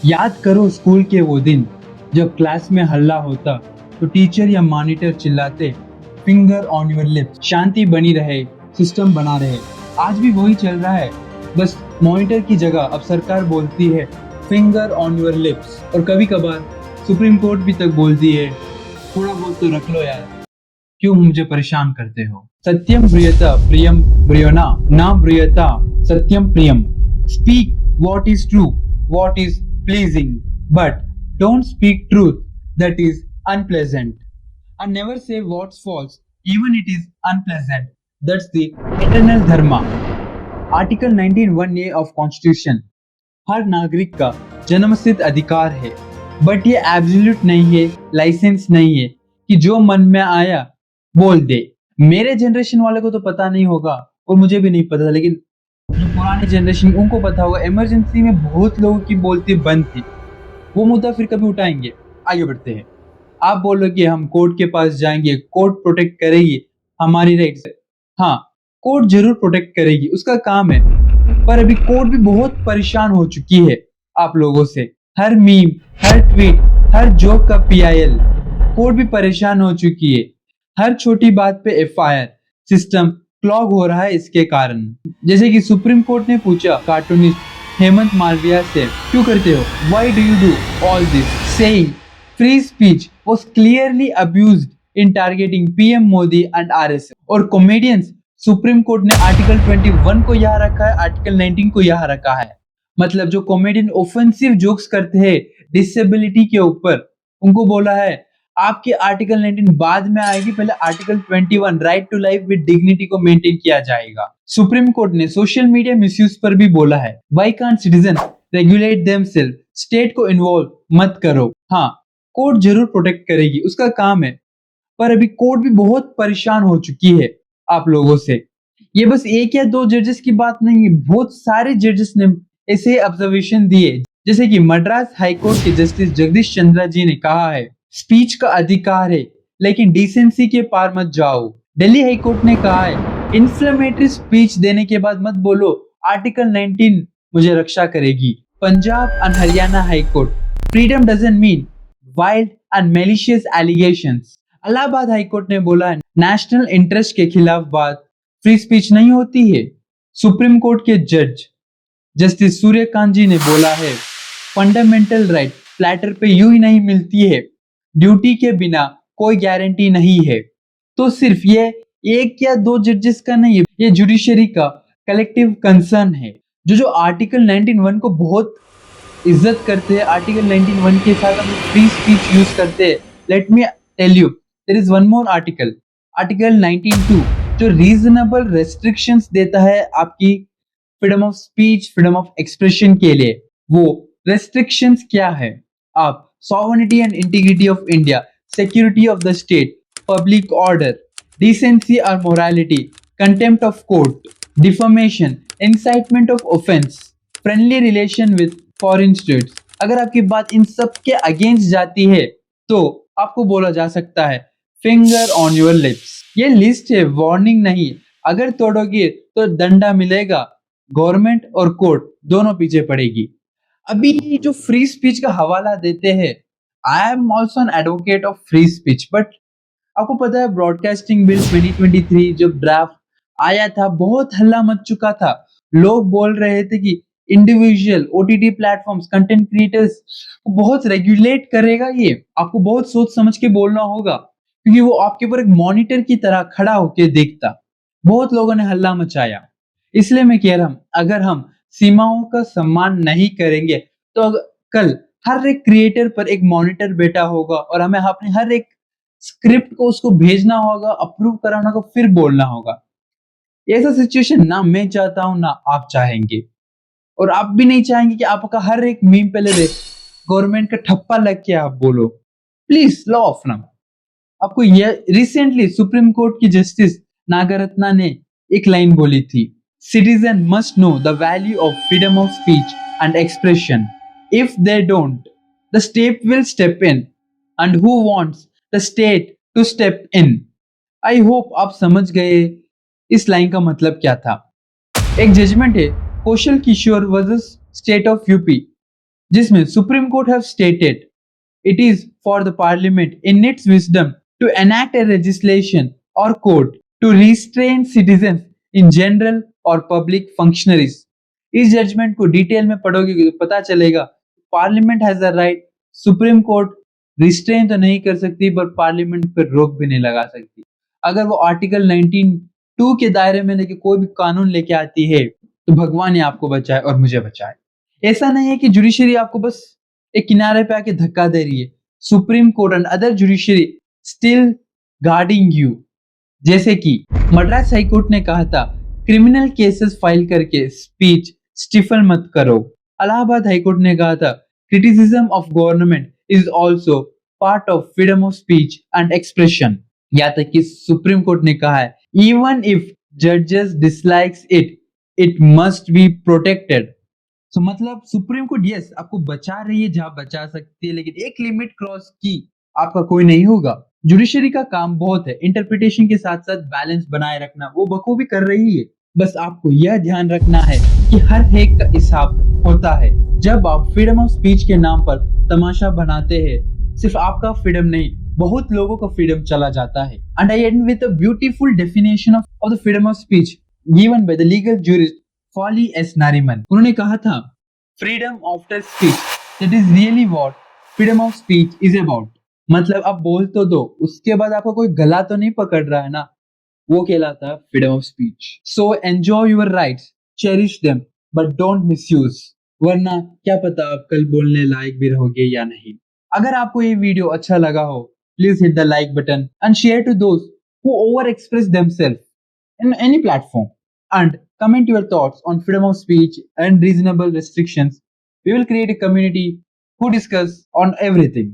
याद करो स्कूल के वो दिन जब क्लास में हल्ला होता तो टीचर या मॉनिटर चिल्लाते, फिंगर ऑन योर लिप्स, शांति बनी रहे, सिस्टम बना रहे। आज भी वही चल रहा है, बस मॉनिटर की जगह अब सरकार बोलती है फिंगर ऑन योर लिप्स, और कभी कभार सुप्रीम कोर्ट भी तक बोलती है थोड़ा बहुत तो रख लो यार, क्यों मुझे परेशान करते हो। सत्यम प्रियता प्रियम प्रियोना ना प्रियता सत्यम प्रियम। Speak what is true, what is pleasing, but don't speak truth that is unpleasant. And never say what's false, even it is unpleasant. That's the eternal dharma. Article 19(1)(a) of Constitution हर नागरिक का जन्मसिद्ध अधिकार है, but ये absolute नहीं है, licence नहीं है कि जो मन में आया बोल दे। मेरे जनरेशन वाले को तो पता नहीं होगा और मुझे भी नहीं पता, लेकिन जो पुराने जनरेशन उनको पता होगा। इमरजेंसी में बहुत लोगों की बोलती बंद थी, वो मुद्दा फिर कभी उठाएंगे। आगे बढ़ते हैं। आप बोलोगे हम कोर्ट के पास जाएंगे, कोर्ट प्रोटेक्ट करेगी हमारी राइट्स। हाँ, कोर्ट जरूर प्रोटेक्ट करेगी, उसका काम है। पर अभी कोर्ट भी बहुत परेशान हो चुकी है आप लोगों से। हर मीम, हर ट्वीट, हर जोक का पीआईएल, कोर्ट भी परेशान हो चुकी है। हर छोटी बात पे एफआईआर, सिस्टम क्लॉग हो रहा है इसके कारण। जैसे कि सुप्रीम कोर्ट ने पूछा कार्टूनिस्ट हेमंत मालविया से, क्यों करते हो, why do you do all this, saying free speech was clearly abused in targeting PM Modi and RSS. और कॉमेडियंस, सुप्रीम कोर्ट ने आर्टिकल 21 को यहाँ रखा है, आर्टिकल 19 को यहाँ रखा है। मतलब जो कॉमेडियन ऑफेंसिव जोक्स करते हैं डिसेबिलिटी के ऊपर, उनको बोला है आपकी आर्टिकल 19 बाद में आएगी, पहले article 21 right to life with dignity को मेंटेन किया जाएगा। सुप्रीम कोर्ट ने सोशल मीडिया मिसयूज पर भी बोला है, why can't citizen regulate themselves, state को इन्वॉल्व मत करो। हाँ, कोर्ट जरूर प्रोटेक्ट करेगी, उसका काम है। पर अभी कोर्ट भी बहुत परेशान हो चुकी है आप लोगों से। ये बस एक या दो जजेस की बात नहीं है, बहुत सारे जजेस ने ऐसे ऑब्जर्वेशन दिए। जैसे कि मद्रास हाईकोर्ट के जस्टिस जगदीश चंद्रा जी ने कहा है स्पीच का अधिकार है, लेकिन डिसेंसी के पार मत जाओ। दिल्ली हाईकोर्ट ने कहा है इन्फ्लेमेटरी स्पीच देने के बाद मत बोलो आर्टिकल 19 मुझे रक्षा करेगी। Punjab and Haryana high court, freedom doesn't mean wild and malicious allegations. Allahabad high court ने बोला है नेशनल इंटरेस्ट के खिलाफ बात फ्री स्पीच नहीं होती है। सुप्रीम कोर्ट के जज जस्टिस सूर्यकांत जी ने बोला है फंडामेंटल राइट प्लेटर पे यूं ही नहीं मिलती है, ड्यूटी के बिना कोई गारंटी नहीं है। तो सिर्फ ये एक या दो जजेस का नहीं है, ये जुडिशरी का कलेक्टिव कंसर्न है। जो आर्टिकल 19(1) को बहुत इज्जत करते हैं, आर्टिकल 19(1) के साथ हम फ्री स्पीच यूज करते हैं। Let me tell you, there is one more article, article 19(2), जो रीजनेबल रेस्ट्रिक्शंस देता है आपकी freedom of speech, freedom of expression के लिए। वो रेस्ट्रिक्शंस क्या है? आप sovereignty and integrity of India, security of the state, public order, decency or morality, contempt of court, defamation, incitement of offense, friendly relation with foreign states। अगर आपकी बात इन सब के अगेंस्ट जाती है तो आपको बोला जा सकता है फिंगर ऑन योर लिप्स। ये लिस्ट है, वार्निंग नहीं। अगर तोड़ोगे तो दंडा मिलेगा, गवर्नमेंट और कोर्ट दोनों पीछे पड़ेगी। अभी जो फ्री स्पीच का हवाला देते हैं, I am also an advocate of free speech, but आपको पता है ब्रॉडकास्टिंग बिल 2023 जब ड्राफ्ट आया था, बहुत हल्ला मच चुका था। लोग बोल रहे थे कि individual OTT platforms, content creators को बहुत रेगुलेट करेगा। ये आपको बहुत सोच समझ के बोलना होगा, क्योंकि वो आपके ऊपर एक मॉनिटर की तरह खड़ा होकर देखता। बहुत लोगों ने हल्ला मचाया, इसलिए मैं कह रहा हूं अगर हम सीमाओं का सम्मान नहीं करेंगे तो कल हर एक क्रिएटर पर एक मॉनिटर बैठा होगा और हमें अपने हर एक स्क्रिप्ट को उसको भेजना होगा, अप्रूव कराना होगा, फिर बोलना होगा। ऐसा सिचुएशन ना मैं चाहता हूं ना आप चाहेंगे, और आप भी नहीं चाहेंगे कि आपका हर एक मीम पहले गवर्नमेंट का ठप्पा लग के आप बोलो। प्लीज लॉ ऑफ नाम। आपको ये रिसेंटली सुप्रीम कोर्ट की जस्टिस नागरत्ना ने एक लाइन बोली थी, citizens must know the value of freedom of speech and expression. If they don't, the state will step in. And who wants the state to step in? I hope आप समझ गए इस line का मतलब क्या था। एक जजमेंट है Kaushal Kishore versus state of UP. जिसमें supreme court have stated it is for the parliament in its wisdom to enact a legislation or code to restrain citizens in general or public functionaries. इस judgement को detail में पढ़ोगे तो पता चलेगा parliament has the right, supreme court restrain तो नहीं कर सकती पर पार्लियामेंट पर रोक भी नहीं लगा सकती। अगर वो आर्टिकल 19(2) के दायरे में लेके कोई भी कानून लेके आती है तो भगवान ही आपको बचाए और मुझे बचाए। ऐसा नहीं है कि जुडिशरी आपको बस एक किनारे पे आके धक्का दे रही है, supreme court and other judiciary still guarding you. जैसे कि मद्रास हाई कोर्ट ने कहा था क्रिमिनल केसेस फाइल करके स्पीच स्टिफल मत करो। इलाहाबाद हाई कोर्ट ने कहा था criticism of government is also part of freedom of speech and expression. यहाँ तक कि सुप्रीम कोर्ट ने कहा है इवन इफ जजेस dislikes it, it must be protected. तो मतलब सुप्रीम कोर्ट यस आपको बचा रही है जहां बचा सकती है, लेकिन एक लिमिट क्रॉस की आपका कोई नहीं होगा। जुडिशरी का काम बहुत है, इंटरप्रिटेशन के साथ साथ बैलेंस बनाए रखना, वो बखूबी कर रही है। बस आपको यह ध्यान रखना है कि हर एक का हिसाब होता है। जब आप फ्रीडम ऑफ स्पीच के नाम पर तमाशा बनाते हैं, सिर्फ आपका फ्रीडम नहीं बहुत लोगों का फ्रीडम चला जाता है। And I end with a beautiful definition of the freedom of speech given by the legal jurist Fali S Nariman. उन्होंने कहा था freedom after speech that is really what freedom of speech is about. मतलब आप बोल तो दो, उसके बाद आपको कोई गला तो नहीं पकड़ रहा है ना, वो कहलाता है freedom of speech. So enjoy your rights, cherish them but don't misuse, वरना क्या पता आप कल बोलने लायक भी रहोगे या नहीं। अगर आपको ये वीडियो अच्छा लगा हो please hit the like button and share to दोस्त who over express themselves in any platform, and comment your thoughts on freedom of speech and reasonable restrictions. We will create a community who discuss on everything.